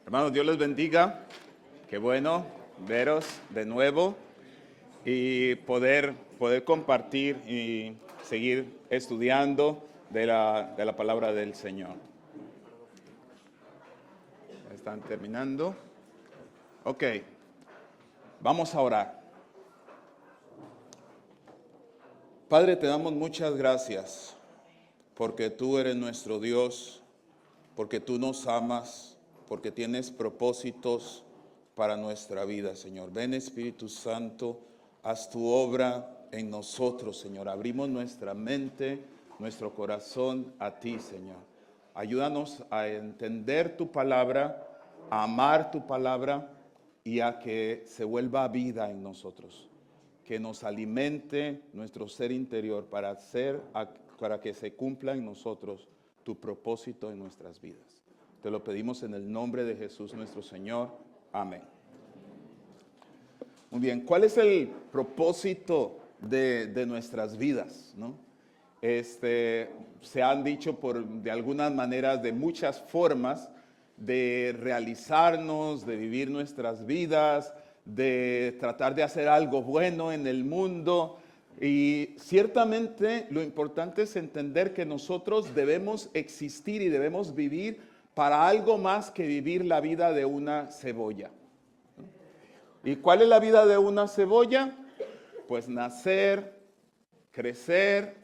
Hermanos, Dios les bendiga. Qué bueno veros de nuevo y poder compartir y seguir estudiando de la palabra del Señor. ¿Están terminando? Ok, vamos a orar. Padre, te damos muchas gracias porque tú eres nuestro Dios, porque tú nos amas, porque tienes propósitos para nuestra vida, Señor. Ven, Espíritu Santo, haz tu obra en nosotros, Señor. Abrimos nuestra mente, nuestro corazón a ti, Señor. Ayúdanos a entender tu palabra, a amar tu palabra y a que se vuelva vida en nosotros. Que nos alimente nuestro ser interior para que se cumpla en nosotros tu propósito en nuestras vidas. Te lo pedimos en el nombre de Jesús nuestro Señor. Amén. Muy bien, ¿cuál es el propósito de nuestras vidas, no? Se han dicho de algunas maneras, de muchas formas, de realizarnos, de vivir nuestras vidas, de tratar de hacer algo bueno en el mundo. Y ciertamente lo importante es entender que nosotros debemos existir y debemos vivir para algo más que vivir la vida de una cebolla. ¿Y cuál es la vida de una cebolla? Pues nacer, crecer,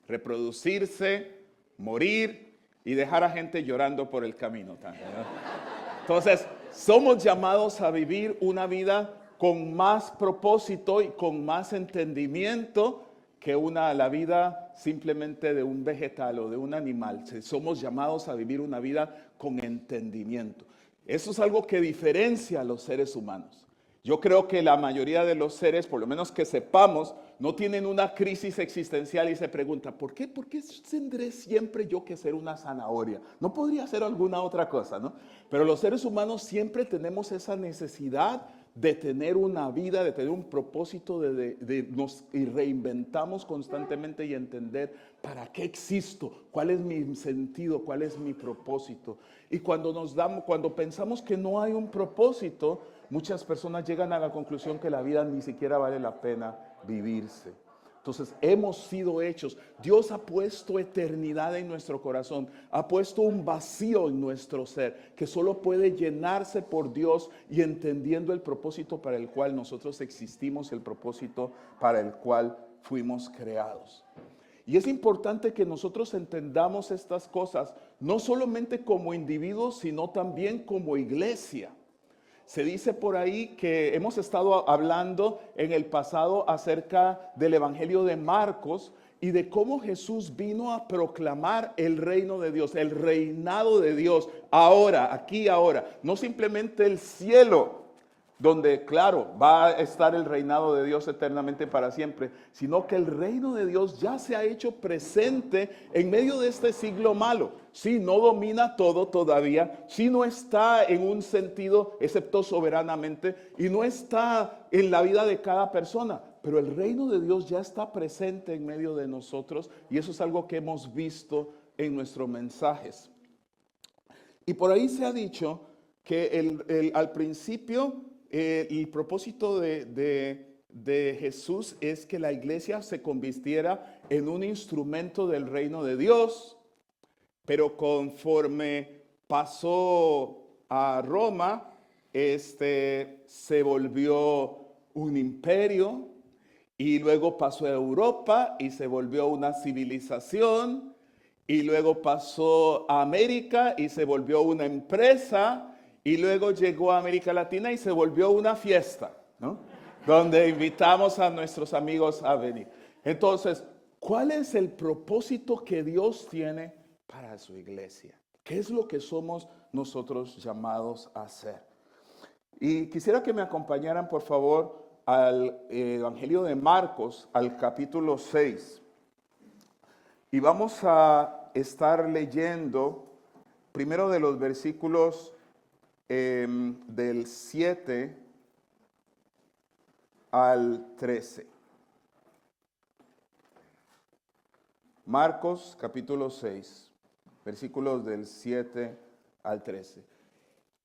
reproducirse, morir y dejar a gente llorando por el camino también, ¿no? Entonces, somos llamados a vivir una vida con más propósito y con más entendimiento que la vida simplemente de un vegetal o de un animal. Somos llamados a vivir una vida con entendimiento. Eso es algo que diferencia a los seres humanos. Yo creo que la mayoría de los seres, por lo menos que sepamos, no tienen una crisis existencial y se preguntan, ¿por qué tendré siempre yo que ser una zanahoria? No podría ser alguna otra cosa, ¿no? Pero los seres humanos siempre tenemos esa necesidad de tener una vida, de tener un propósito, y reinventamos constantemente y entender para qué existo, cuál es mi sentido, cuál es mi propósito. Y cuando pensamos que no hay un propósito, muchas personas llegan a la conclusión que la vida ni siquiera vale la pena vivirse. Entonces hemos sido hechos. Dios ha puesto eternidad en nuestro corazón, ha puesto un vacío en nuestro ser que solo puede llenarse por Dios y entendiendo el propósito para el cual nosotros existimos, el propósito para el cual fuimos creados. Y es importante que nosotros entendamos estas cosas, no solamente como individuos, sino también como iglesia. Se dice por ahí que hemos estado hablando en el pasado acerca del Evangelio de Marcos y de cómo Jesús vino a proclamar el reino de Dios, el reinado de Dios, ahora, aquí, ahora. No simplemente el cielo, donde, claro, va a estar el reinado de Dios eternamente para siempre, sino que el reino de Dios ya se ha hecho presente en medio de este siglo malo. Sí, no domina todo todavía, sí no está en un sentido, excepto soberanamente, y no está en la vida de cada persona, pero el reino de Dios ya está presente en medio de nosotros, y eso es algo que hemos visto en nuestros mensajes. Y por ahí se ha dicho que al principio el propósito de Jesús es que la iglesia se convirtiera en un instrumento del reino de Dios, pero conforme pasó a Roma, se volvió un imperio y luego pasó a Europa y se volvió una civilización. Y luego pasó a América y se volvió una empresa. Y luego llegó a América Latina y se volvió una fiesta, ¿no? Donde invitamos a nuestros amigos a venir. Entonces, ¿cuál es el propósito que Dios tiene para su iglesia? ¿Qué es lo que somos nosotros llamados a hacer? Y quisiera que me acompañaran, por favor, al Evangelio de Marcos, al capítulo 6. Y vamos a estar leyendo primero de los versículos del 7 al 13. Marcos capítulo 6, versículos del 7 al 13.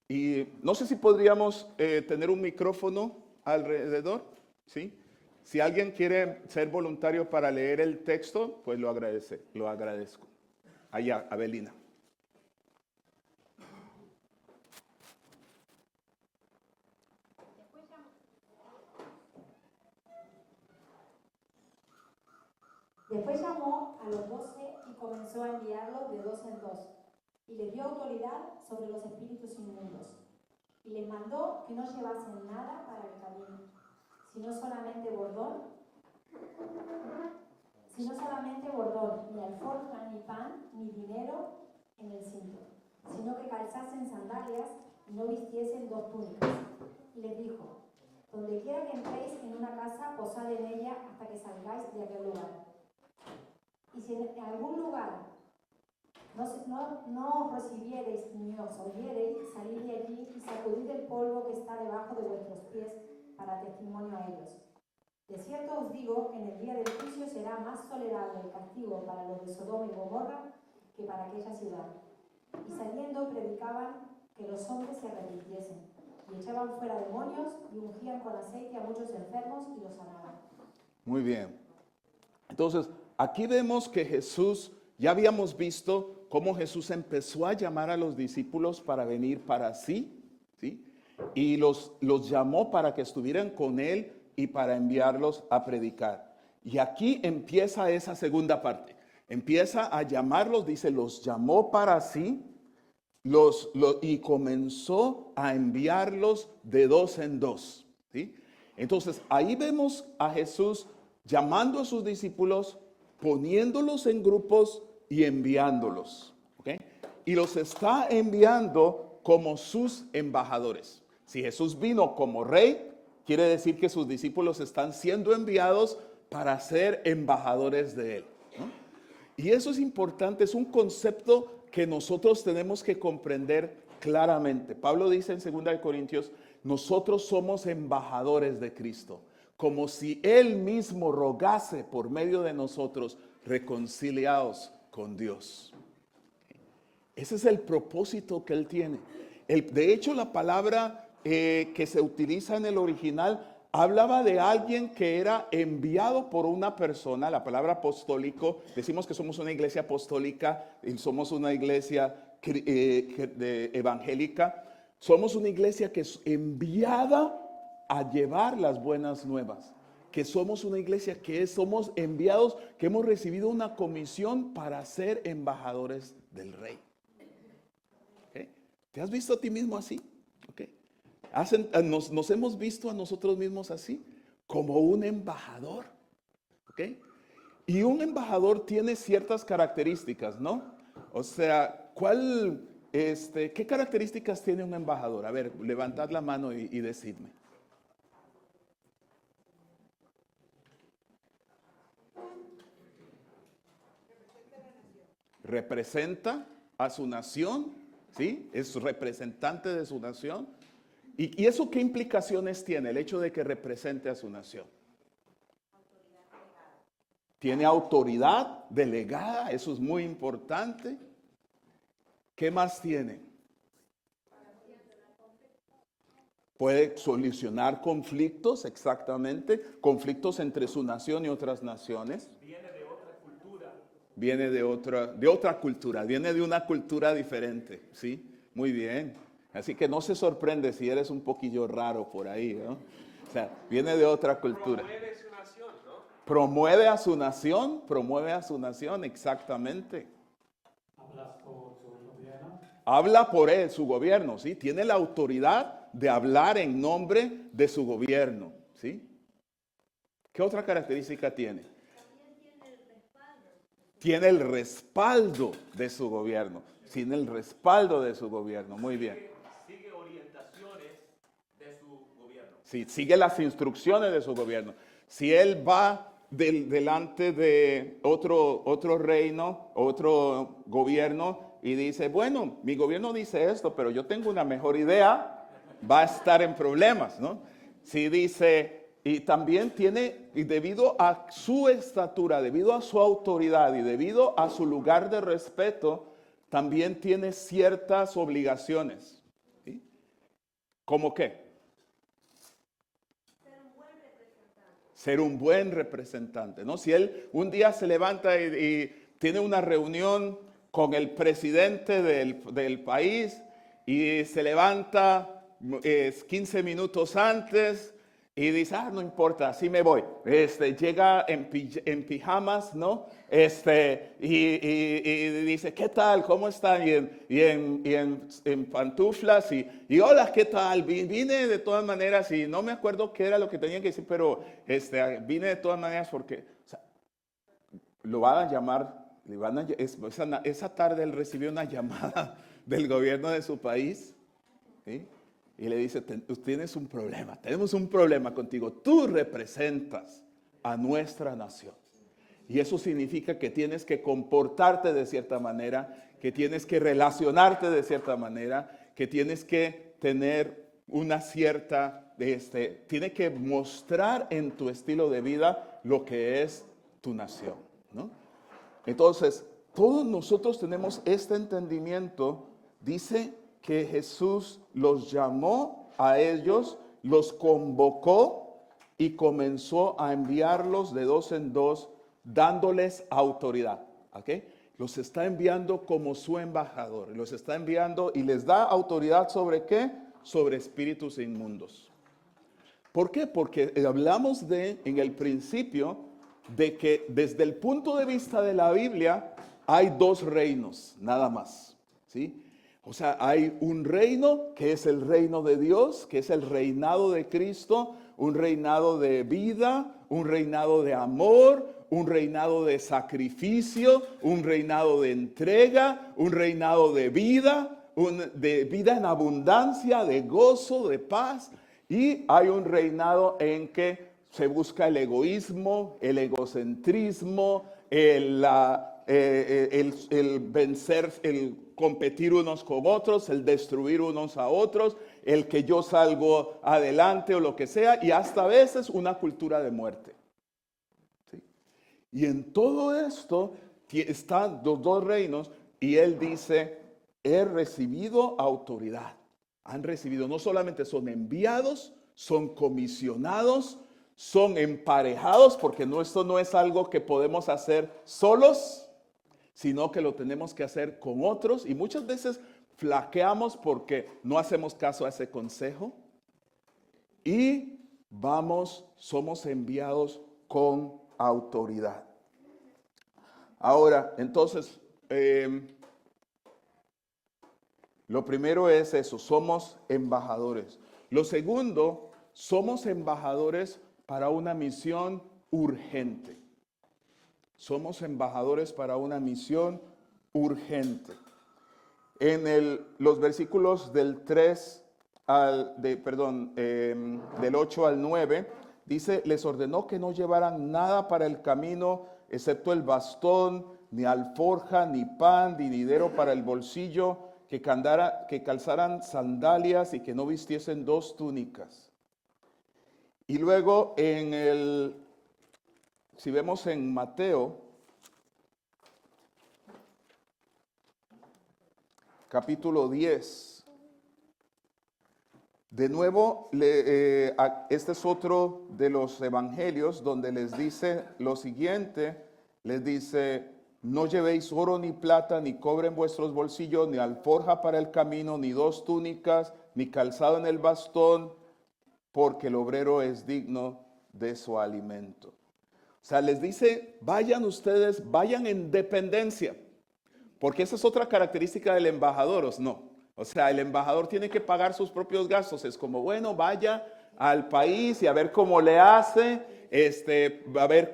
Y no sé si podríamos tener un micrófono alrededor, ¿sí? Si alguien quiere ser voluntario para leer el texto, pues lo agradezco. Allá, Abelina. Después llamó a los 12 y comenzó a enviarlos de dos en dos, y les dio autoridad sobre los espíritus inmundos. Y les mandó que no llevasen nada para el camino, sino solamente bordón, ni alforja, ni pan, ni dinero en el cinto, sino que calzasen sandalias y no vistiesen dos túnicas. Y les dijo: donde quiera que entréis en una casa, posad en ella hasta que salgáis de aquel lugar. Y si en algún lugar no os recibiereis ni os oyereis, salid de allí y sacudid el polvo que está debajo de vuestros pies para testimonio a ellos. De cierto os digo que en el día del juicio será más tolerable el castigo para los de Sodoma y Gomorra que para aquella ciudad. Y saliendo predicaban que los hombres se arrepintiesen, y echaban fuera demonios y ungían con aceite a muchos enfermos y los sanaban. Muy bien. Entonces, aquí vemos que Jesús, ya habíamos visto cómo Jesús empezó a llamar a los discípulos para venir para sí, ¿sí? Y los llamó para que estuvieran con él y para enviarlos a predicar. Y aquí empieza esa segunda parte. Empieza a llamarlos, dice, los llamó para sí, y comenzó a enviarlos de dos en dos, ¿sí? Entonces, ahí vemos a Jesús llamando a sus discípulos, poniéndolos en grupos y enviándolos, ¿ok? Y los está enviando como sus embajadores. Si Jesús vino como rey, quiere decir que sus discípulos están siendo enviados para ser embajadores de él, ¿no? Y eso es importante, es un concepto que nosotros tenemos que comprender claramente. Pablo dice en 2 Corintios, nosotros somos embajadores de Cristo, como si Él mismo rogase por medio de nosotros, reconciliados con Dios. Ese es el propósito que Él tiene. De hecho, la palabra que se utiliza en el original hablaba de alguien que era enviado por una persona. La palabra apostólico, decimos que somos una iglesia apostólica y somos una iglesia evangélica. Somos una iglesia que es enviada a llevar las buenas nuevas. Que somos una iglesia que somos enviados, que hemos recibido una comisión para ser embajadores del rey. ¿Okay? ¿Te has visto a ti mismo así? ¿Okay? Nos hemos visto a nosotros mismos así, como un embajador. ¿Ok? Y un embajador tiene ciertas características, ¿no? O sea, ¿qué características tiene un embajador? A ver, levantad la mano y decidme. Representa a su nación, ¿sí? Es representante de su nación. ¿Y eso qué implicaciones tiene? El hecho de que represente a su nación. Tiene autoridad delegada, eso es muy importante. ¿Qué más tiene? Puede solucionar conflictos, exactamente, conflictos entre su nación y otras naciones. Viene de otra cultura. Viene de otra cultura, viene de una cultura diferente, ¿sí? Muy bien. Así que no se sorprende si eres un poquillo raro por ahí, ¿no? O sea, viene de otra cultura. Promueve su nación, ¿no? Promueve a su nación, exactamente. Hablas por su gobierno. Habla por él, su gobierno, ¿sí? Tiene la autoridad de hablar en nombre de su gobierno, ¿sí? ¿Qué otra característica tiene? Tiene el respaldo de su gobierno. Tiene el respaldo de su gobierno, muy bien. Sigue orientaciones de su gobierno. Sí, sigue las instrucciones de su gobierno. Si él va delante de otro reino, otro gobierno, y dice, bueno, mi gobierno dice esto, pero yo tengo una mejor idea, va a estar en problemas, ¿no? Si dice, y también tiene, y debido a su estatura, debido a su autoridad y debido a su lugar de respeto, también tiene ciertas obligaciones, ¿sí? ¿Cómo qué? Ser un buen representante, ¿no? Si él un día se levanta y tiene una reunión con el presidente del país y se levanta 15 minutos antes y dice, no importa, así me voy. Llega en pijamas, ¿no? Y dice, ¿qué tal? ¿Cómo están? Y en pantuflas y hola, ¿qué tal? Vine de todas maneras y no me acuerdo qué era lo que tenía que decir, pero vine de todas maneras porque, o sea, lo van a llamar, esa tarde él recibió una llamada del gobierno de su país, ¿sí? Y le dice, tienes un problema, tenemos un problema contigo. Tú representas a nuestra nación. Y eso significa que tienes que comportarte de cierta manera, que tienes que relacionarte de cierta manera, que tienes que tener una cierta, tiene que mostrar en tu estilo de vida lo que es tu nación, ¿no? Entonces, todos nosotros tenemos este entendimiento. Dice que Jesús los llamó a ellos, los convocó y comenzó a enviarlos de dos en dos, dándoles autoridad. ¿Ok? Los está enviando como su embajador. Los está enviando y les da autoridad ¿sobre qué? Sobre espíritus inmundos. ¿Por qué? Porque hablamos en el principio de que desde el punto de vista de la Biblia hay dos reinos, nada más, ¿sí? O sea, hay un reino que es el reino de Dios, que es el reinado de Cristo, un reinado de vida, un reinado de amor, un reinado de sacrificio, un reinado de entrega, un reinado de vida en abundancia, de gozo, de paz. Y hay un reinado en que se busca el egoísmo, el egocentrismo, el vencer, el competir unos con otros, el destruir unos a otros, el que yo salgo adelante o lo que sea, y hasta a veces una cultura de muerte. ¿Sí? Y en todo esto están los dos reinos y él dice, he recibido autoridad. Han recibido, no solamente son enviados, son comisionados, son emparejados, porque esto no es algo que podemos hacer solos, sino que lo tenemos que hacer con otros. Y muchas veces flaqueamos porque no hacemos caso a ese consejo. Y somos enviados con autoridad. Ahora, entonces, lo primero es eso, somos embajadores. Lo segundo, somos embajadores para una misión urgente. Somos embajadores para una misión urgente. En los versículos del 8 al 9, dice, les ordenó que no llevaran nada para el camino, excepto el bastón, ni alforja, ni pan, ni dinero para el bolsillo, que calzaran sandalias y que no vistiesen dos túnicas. Y luego si vemos en Mateo, capítulo 10, de nuevo, este es otro de los evangelios donde les dice lo siguiente, les dice, no llevéis oro ni plata, ni cobre en vuestros bolsillos, ni alforja para el camino, ni dos túnicas, ni calzado en el bastón, porque el obrero es digno de su alimento. O sea, les dice, vayan ustedes, vayan en dependencia, porque esa es otra característica del embajador, ¿no? O sea, el embajador tiene que pagar sus propios gastos. Es como, bueno, vaya al país y a ver cómo le hace, a ver,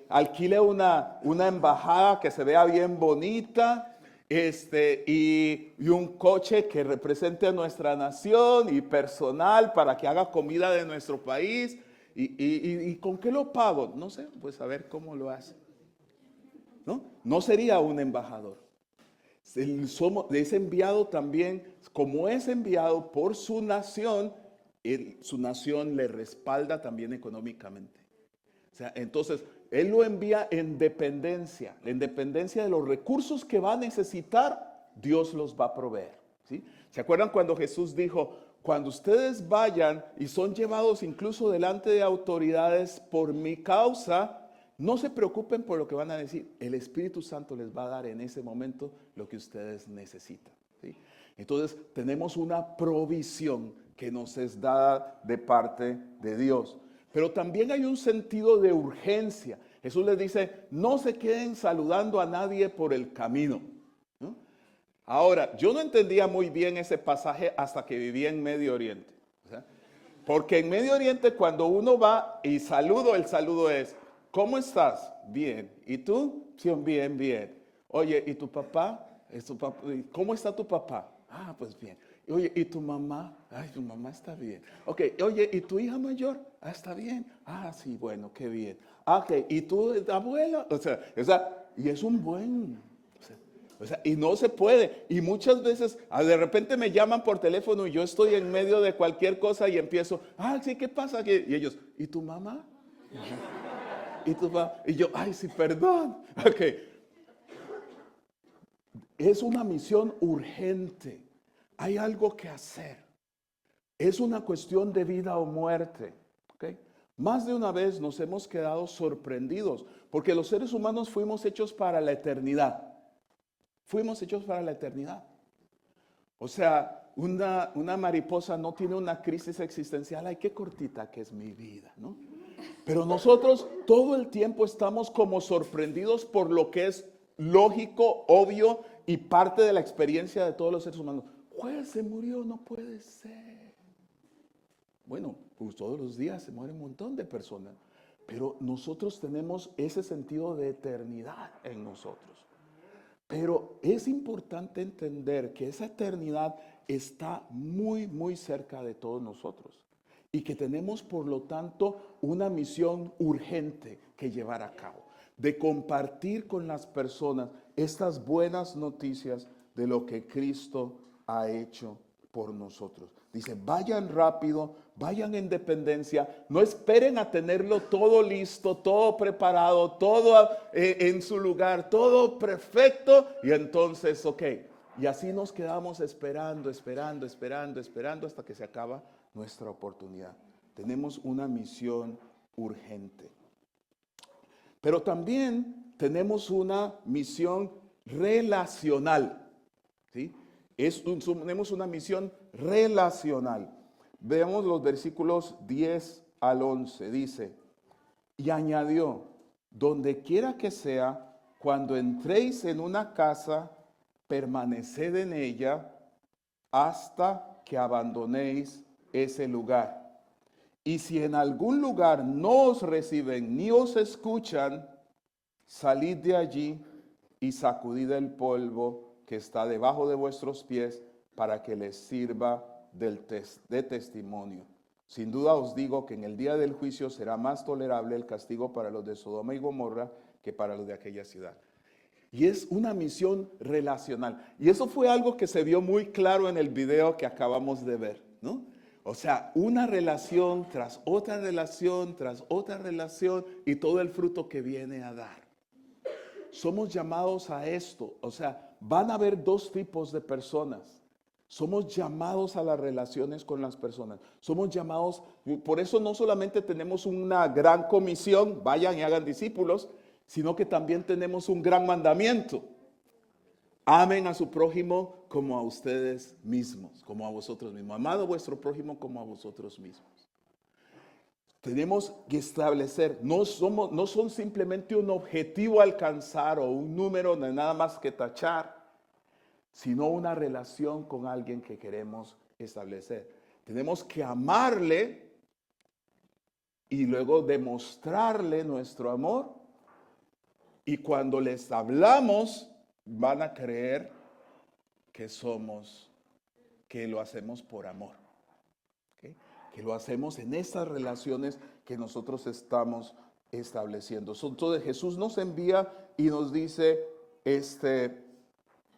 alquile una embajada que se vea bien bonita, y un coche que represente a nuestra nación y personal para que haga comida de nuestro país. ¿Y con qué lo pago? No sé, pues a ver cómo lo hace. No sería un embajador. Es enviado también, como es enviado por su nación le respalda también económicamente. O sea, entonces, él lo envía en dependencia de los recursos que va a necesitar, Dios los va a proveer, ¿sí? O ¿Se acuerdan cuando Jesús dijo, cuando ustedes vayan y son llevados incluso delante de autoridades por mi causa, no se preocupen por lo que van a decir? El Espíritu Santo les va a dar en ese momento lo que ustedes necesitan, ¿sí? Entonces tenemos una provisión que nos es dada de parte de Dios. Pero también hay un sentido de urgencia. Jesús les dice, no se queden saludando a nadie por el camino, ¿no? Ahora, yo no entendía muy bien ese pasaje hasta que vivía en Medio Oriente. O sea, porque en Medio Oriente cuando uno va y saludo, el saludo es, ¿cómo estás? Bien. ¿Y tú? Sí, bien, bien. Oye, ¿y tu papá? ¿Cómo está tu papá? Ah, pues bien. Oye, ¿y tu mamá? Ay, tu mamá está bien. Ok, oye, ¿y tu hija mayor? Ah, está bien. Ah, sí, bueno, qué bien. Ok, ¿y tu abuela? O sea, y es un buen... O sea, y no se puede. Y muchas veces, de repente me llaman por teléfono y yo estoy en medio de cualquier cosa y empiezo, sí, ¿qué pasa? Y ellos, ¿y tu mamá? ¿Y tu papá? Y yo, ay, sí, perdón. Ok. Es una misión urgente. Hay algo que hacer. Es una cuestión de vida o muerte. ¿Okay? Más de una vez nos hemos quedado sorprendidos porque los seres humanos fuimos hechos para la eternidad. Fuimos hechos para la eternidad. O sea, una mariposa no tiene una crisis existencial. Ay, qué cortita que es mi vida, ¿no? Pero nosotros todo el tiempo estamos como sorprendidos por lo que es lógico, obvio y parte de la experiencia de todos los seres humanos. Pues se murió, no puede ser. Bueno, pues todos los días se muere un montón de personas. Pero nosotros tenemos ese sentido de eternidad en nosotros. Pero es importante entender que esa eternidad está muy, muy cerca de todos nosotros y que tenemos, por lo tanto, una misión urgente que llevar a cabo, de compartir con las personas estas buenas noticias de lo que Cristo ha hecho por nosotros. Dice, vayan rápido, vayan en dependencia, no esperen a tenerlo todo listo, todo preparado, todo en su lugar, todo perfecto y entonces, ok. Y así nos quedamos esperando hasta que se acaba nuestra oportunidad. Tenemos una misión urgente. Pero también tenemos una misión relacional, ¿sí? Tenemos una misión relacional. Veamos los versículos 10 al 11. Dice, y añadió, donde quiera que sea, cuando entréis en una casa, permaneced en ella hasta que abandonéis ese lugar. Y si en algún lugar no os reciben ni os escuchan, salid de allí y sacudid el polvo que está debajo de vuestros pies para que les sirva de testimonio. Sin duda os digo que en el día del juicio será más tolerable el castigo para los de Sodoma y Gomorra que para los de aquella ciudad. Y es una misión relacional. Y eso fue algo que se vio muy claro en el video que acabamos de ver, ¿no? O sea, una relación tras otra relación, y todo el fruto que viene a dar. Somos llamados a esto. O sea, van a haber dos tipos de personas. Somos llamados a las relaciones con las personas. Somos llamados, por eso no solamente tenemos una gran comisión, vayan y hagan discípulos, sino que también tenemos un gran mandamiento. Amen a su prójimo como a ustedes mismos, como a vosotros mismos. Amad a vuestro prójimo como a vosotros mismos. Tenemos que establecer, no son simplemente un objetivo a alcanzar o un número de nada más que tachar, sino una relación con alguien que queremos establecer. Tenemos que amarle y luego demostrarle nuestro amor. Y cuando les hablamos, van a creer que lo hacemos por amor. ¿Okay? Que lo hacemos en estas relaciones que nosotros estamos estableciendo. Entonces Jesús nos envía y nos dice,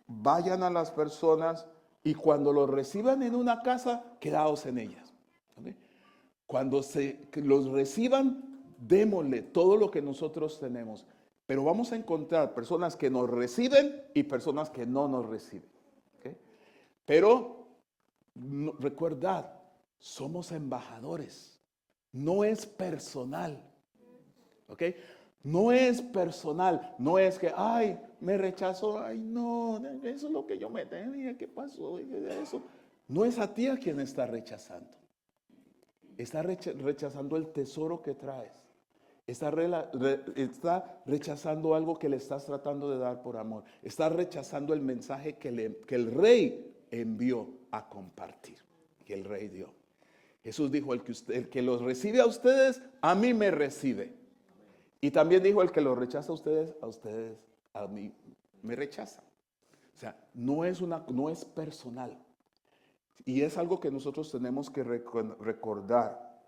vayan a las personas y cuando los reciban en una casa, quedaos en ellas. ¿Okay? Cuando los reciban, démosle todo lo que nosotros tenemos. Pero vamos a encontrar personas que nos reciben y personas que no nos reciben. ¿Okay? Pero Recordad, somos embajadores. No es personal. ¿Ok? No es personal. No es que, ay, me rechazó. Ay, no, eso es lo que yo me tenía. ¿Qué pasó? Eso. No es a ti a quien está rechazando. Está rechazando el tesoro que traes. Está rechazando algo que le estás tratando de dar por amor. Está rechazando el mensaje que el rey envió a compartir. Que el rey dio. Jesús dijo, el que los recibe a ustedes, a mí me recibe. Y también dijo, el que los rechaza a ustedes, a mí me rechaza. O sea, no es personal. Y es algo que nosotros tenemos que recordar.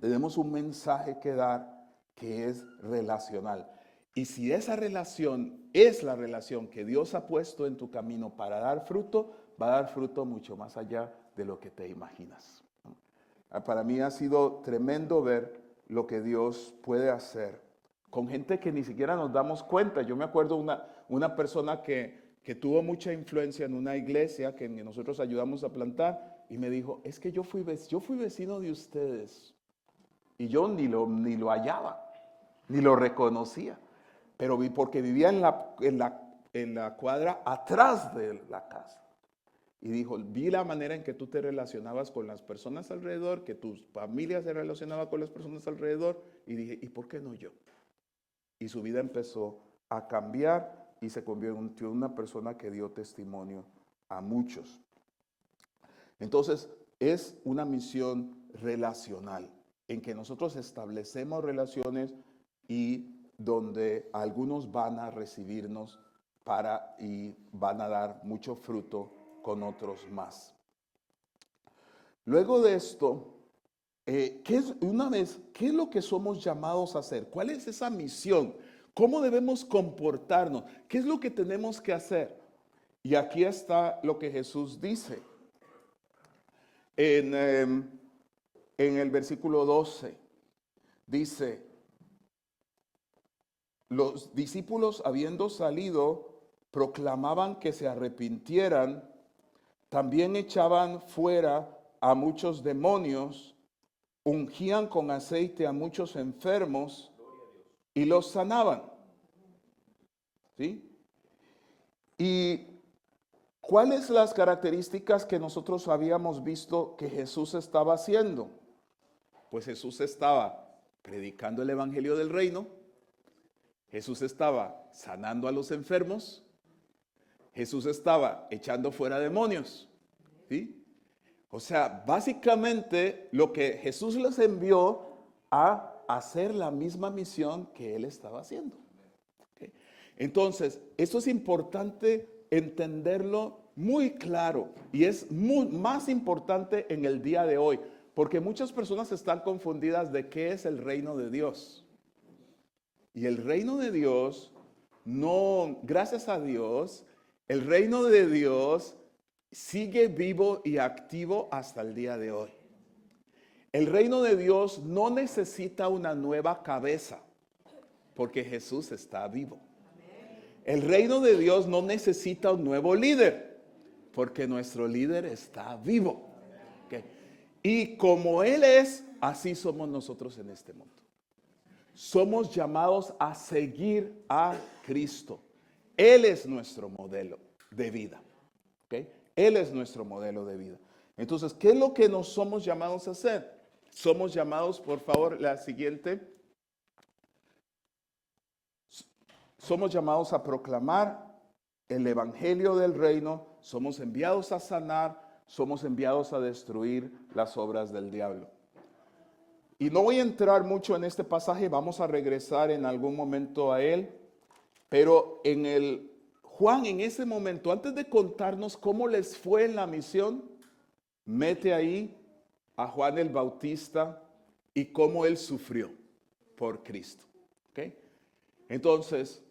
Tenemos un mensaje que dar que es relacional. Y si esa relación es la relación que Dios ha puesto en tu camino para dar fruto, va a dar fruto mucho más allá de lo que te imaginas. Para mí ha sido tremendo ver lo que Dios puede hacer con gente que ni siquiera nos damos cuenta. Yo me acuerdo una persona que tuvo mucha influencia en una iglesia que nosotros ayudamos a plantar y me dijo, es que yo fui vecino de ustedes y yo ni lo hallaba, ni lo reconocía, pero porque vivía en la cuadra atrás de la casa. Y dijo, vi la manera en que tú te relacionabas con las personas alrededor, que tu familia se relacionaba con las personas alrededor, y dije, ¿y por qué no yo? Y su vida empezó a cambiar y se convirtió en una persona que dio testimonio a muchos. Entonces, es una misión relacional, en que nosotros establecemos relaciones y donde algunos van a recibirnos y van a dar mucho fruto con otros más. Luego de esto, ¿qué es lo que somos llamados a hacer? ¿Cuál es esa misión? ¿Cómo debemos comportarnos? ¿Qué es lo que tenemos que hacer? Y aquí está lo que Jesús dice en el versículo 12. Dice, los discípulos habiendo salido, proclamaban que se arrepintieran. También echaban fuera a muchos demonios, ungían con aceite a muchos enfermos y los sanaban. ¿Sí? ¿Y cuáles las características que nosotros habíamos visto que Jesús estaba haciendo? Pues Jesús estaba predicando el evangelio del reino. Jesús estaba sanando a los enfermos. Jesús estaba echando fuera demonios. ¿Sí? O sea, básicamente lo que Jesús les envió a hacer la misma misión que él estaba haciendo. ¿Okay? Entonces, esto es importante entenderlo muy claro y es más importante en el día de hoy, porque muchas personas están confundidas de qué es el reino de Dios. Y el reino de Dios, no, gracias a Dios, el reino de Dios sigue vivo y activo hasta el día de hoy. El reino de Dios no necesita una nueva cabeza, porque Jesús está vivo. El reino de Dios no necesita un nuevo líder, porque nuestro líder está vivo. ¿Okay? Y como Él es, así somos nosotros en este mundo. Somos llamados a seguir a Cristo. Él es nuestro modelo de vida. ¿Okay? Él es nuestro modelo de vida. Entonces, ¿qué es lo que nos somos llamados a hacer? Somos llamados, por favor, la siguiente. Somos llamados a proclamar el evangelio del reino. Somos enviados a sanar. Somos enviados a destruir las obras del diablo. Y no voy a entrar mucho en este pasaje. Vamos a regresar en algún momento a él. Pero Juan en ese momento, antes de contarnos cómo les fue en la misión, mete ahí a Juan el Bautista y cómo él sufrió por Cristo. ¿Okay? Entonces,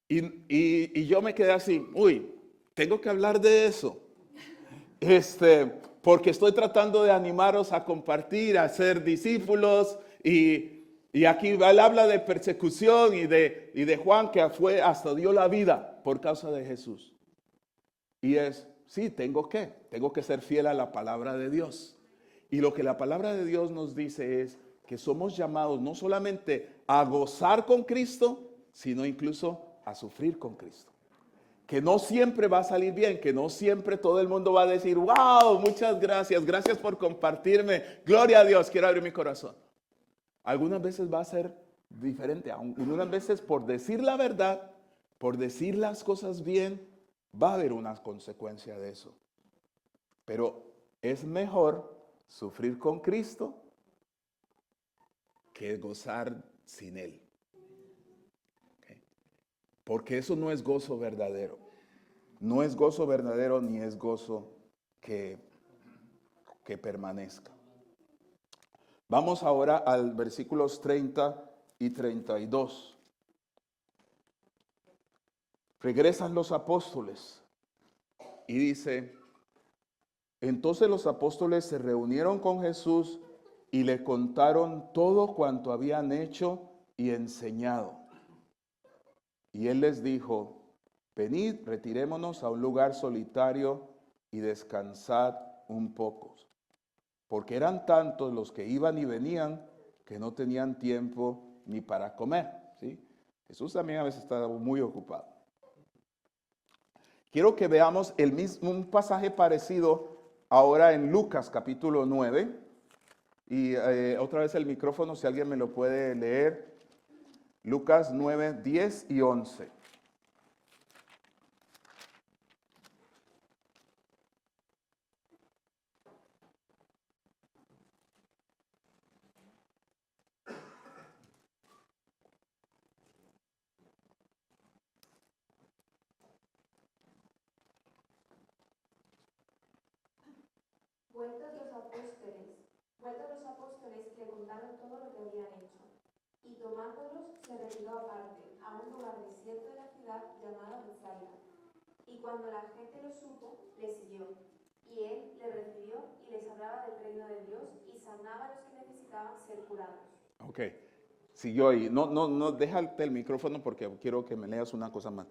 y yo me quedé así, tengo que hablar de eso. Porque estoy tratando de animaros a compartir, a ser discípulos y aquí él habla de persecución y de Juan que fue hasta dio la vida por causa de Jesús. Y es Sí, tengo que ser fiel a la palabra de Dios. Y lo que la palabra de Dios nos dice es que somos llamados no solamente a gozar con Cristo, sino incluso a sufrir con Cristo. Que no siempre va a salir bien, que no siempre todo el mundo va a decir, wow, muchas gracias, gracias por compartirme, gloria a Dios, quiero abrir mi corazón. Algunas veces va a ser diferente, algunas veces por decir la verdad, por decir las cosas bien, va a haber una consecuencia de eso. Pero es mejor sufrir con Cristo que gozar sin Él. ¿Okay? Porque eso no es gozo verdadero. No es gozo verdadero ni es gozo que permanezca. Vamos ahora al versículos 30 y 32. Regresan los apóstoles y dice, entonces los apóstoles se reunieron con Jesús y le contaron todo cuanto habían hecho y enseñado. Y él les dijo, venid, retirémonos a un lugar solitario y descansad un poco. Porque eran tantos los que iban y venían que no tenían tiempo ni para comer. ¿Sí? Jesús también a veces estaba muy ocupado. Quiero que veamos un pasaje parecido ahora en Lucas capítulo 9. Y otra vez el micrófono, si alguien me lo puede leer. Lucas 9, 10 y 11. Vueltos los apóstoles le contaron todo lo que habían hecho, y tomándolos se retiró aparte, a un lugar desierto de la ciudad llamado Betsaida. Y cuando la gente lo supo, le siguió. Y él le recibió y les hablaba del reino de Dios y sanaba a los que necesitaban ser curados. Ok, siguió ahí. No, déjate el micrófono porque quiero que me leas una cosa más.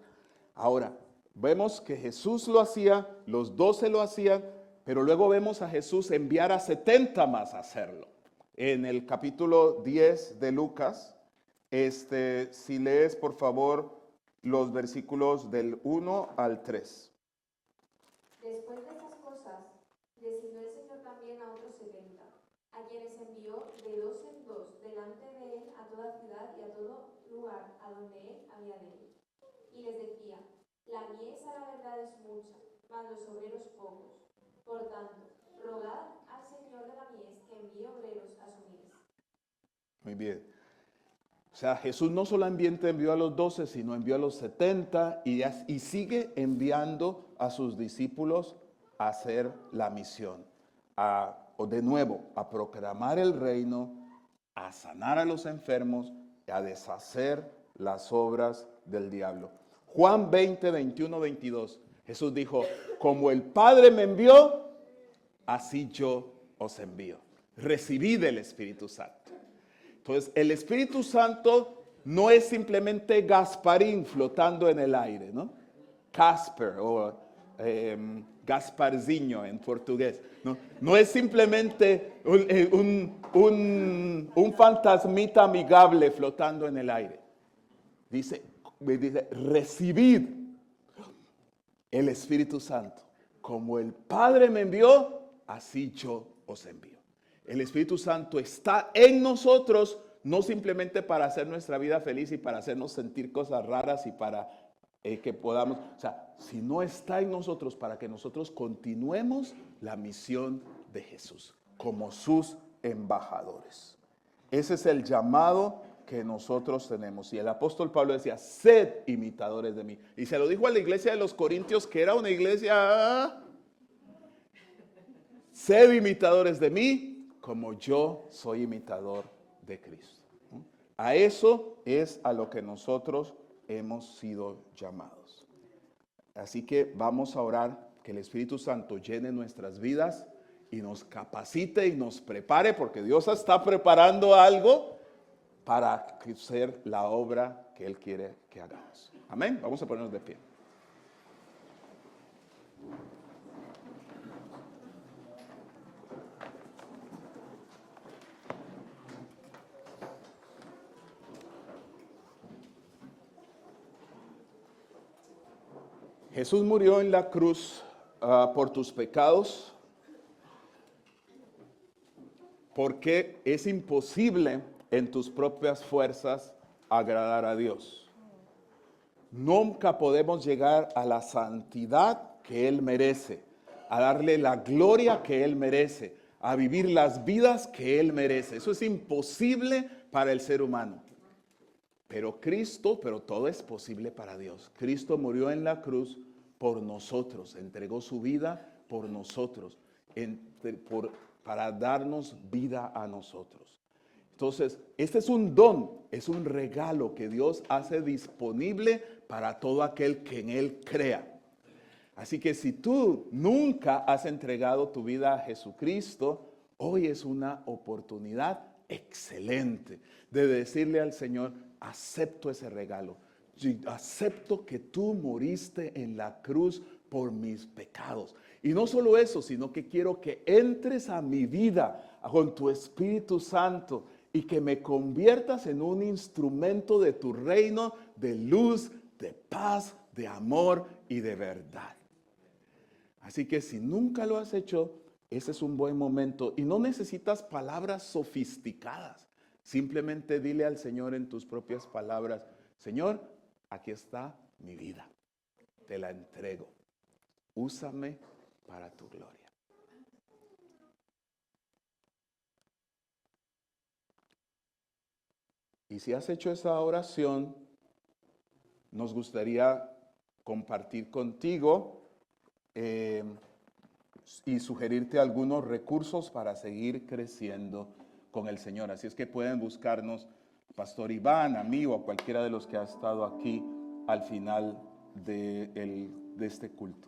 Ahora, vemos que Jesús lo hacía, los 12 lo hacían, pero luego vemos a Jesús enviar a 70 más a hacerlo. En el capítulo 10 de Lucas, si lees por favor los versículos del 1 al 3. Después de estas cosas, designó el Señor también a otros 70, a quienes envió de dos en dos delante de él a toda ciudad y a todo lugar a donde él había de ir. Y les decía, la mies a la verdad es mucha, mas los obreros pocos. Por tanto, rogad al Señor de la mies que envíe obreros a su mies. Muy bien. O sea, Jesús no solamente envió a los 12, sino envió a los 70 y sigue enviando a sus discípulos a hacer la misión. De nuevo, a proclamar el reino, a sanar a los enfermos y a deshacer las obras del diablo. Juan 20, 21, 22. Jesús dijo, como el Padre me envió, así yo os envío. Recibid el Espíritu Santo. Entonces, el Espíritu Santo no es simplemente Gasparín flotando en el aire, ¿no? Casper o Gasparzinho en portugués. No es simplemente un fantasmita amigable flotando en el aire. Dice, recibid el Espíritu Santo. Como el Padre me envió, así yo os envío. El Espíritu Santo está en nosotros, no simplemente para hacer nuestra vida feliz y para hacernos sentir cosas raras y para que podamos, o sea, si no está en nosotros, para que nosotros continuemos la misión de Jesús como sus embajadores. Ese es el llamado que nosotros tenemos. Y el apóstol Pablo decía, sed imitadores de mí. Y se lo dijo a la iglesia de los Corintios, que era una iglesia, sed imitadores de mí, como yo soy imitador de Cristo. A eso es a lo que nosotros hemos sido llamados. Así que vamos a orar que el Espíritu Santo llene nuestras vidas y nos capacite y nos prepare, porque Dios está preparando algo para hacer la obra que Él quiere que hagamos. Amén. Vamos a ponernos de pie. Jesús murió en la cruz por tus pecados, porque es imposible en tus propias fuerzas agradar a Dios. Nunca podemos llegar a la santidad que Él merece, a darle la gloria que Él merece, a vivir las vidas que Él merece. Eso es imposible para el ser humano. Pero todo es posible para Dios. Cristo murió en la cruz por nosotros, entregó su vida por nosotros, para darnos vida a nosotros. Entonces, este es un don, es un regalo que Dios hace disponible para todo aquel que en Él crea. Así que si tú nunca has entregado tu vida a Jesucristo, hoy es una oportunidad excelente de decirle al Señor, acepto ese regalo. Acepto que tú moriste en la cruz por mis pecados. Y no solo eso, sino que quiero que entres a mi vida con tu Espíritu Santo y que me conviertas en un instrumento de tu reino de luz, de paz, de amor y de verdad. Así que si nunca lo has hecho, ese es un buen momento y no necesitas palabras sofisticadas. Simplemente dile al Señor en tus propias palabras, Señor, aquí está mi vida, te la entrego, úsame para tu gloria. Y si has hecho esa oración, nos gustaría compartir contigo y sugerirte algunos recursos para seguir creciendo con el Señor. Así es que pueden buscarnos, Pastor Iván, a mí o a cualquiera de los que ha estado aquí al final de este culto.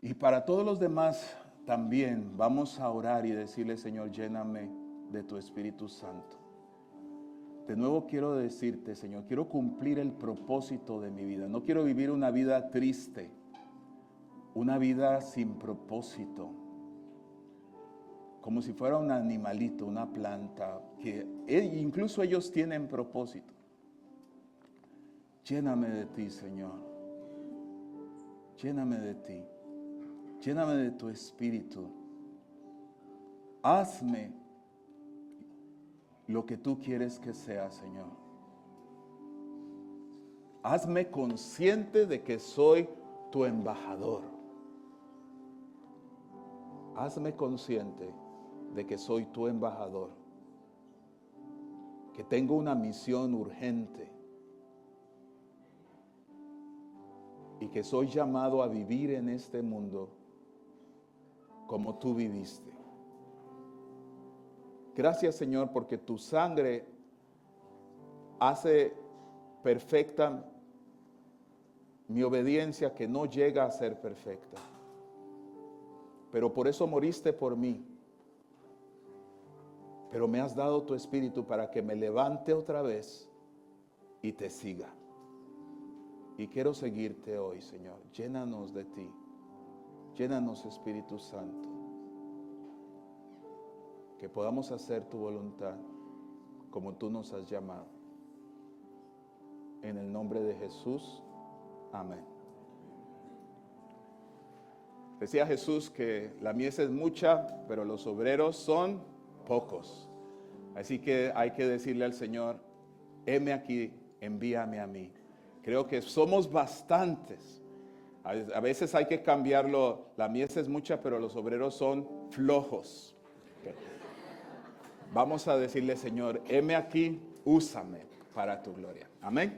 Y para todos los demás también vamos a orar y decirle, Señor, lléname de tu Espíritu Santo. De nuevo quiero decirte, Señor, quiero cumplir el propósito de mi vida. No quiero vivir una vida triste, una vida sin propósito, como si fuera un animalito, una planta, que incluso ellos tienen propósito. Lléname de ti, Señor. Lléname de ti. Lléname de tu Espíritu. Hazme lo que tú quieres que sea, Señor. Hazme consciente de que soy tu embajador. Hazme consciente de que soy tu embajador, que tengo una misión urgente y que soy llamado a vivir en este mundo como tú viviste. Gracias, Señor, porque tu sangre hace perfecta mi obediencia, que no llega a ser perfecta. Pero por eso moriste por mí. Pero me has dado tu Espíritu para que me levante otra vez y te siga. Y quiero seguirte hoy, Señor. Llénanos de ti. Llénanos, Espíritu Santo. Que podamos hacer tu voluntad como tú nos has llamado. En el nombre de Jesús. Amén. Decía Jesús que la mies es mucha, pero los obreros son pocos. Así que hay que decirle al Señor, heme aquí, envíame a mí. Creo que somos bastantes. A veces hay que cambiarlo, la mies es mucha, pero los obreros son flojos. Okay. Vamos a decirle, Señor, heme aquí, úsame para tu gloria. Amén.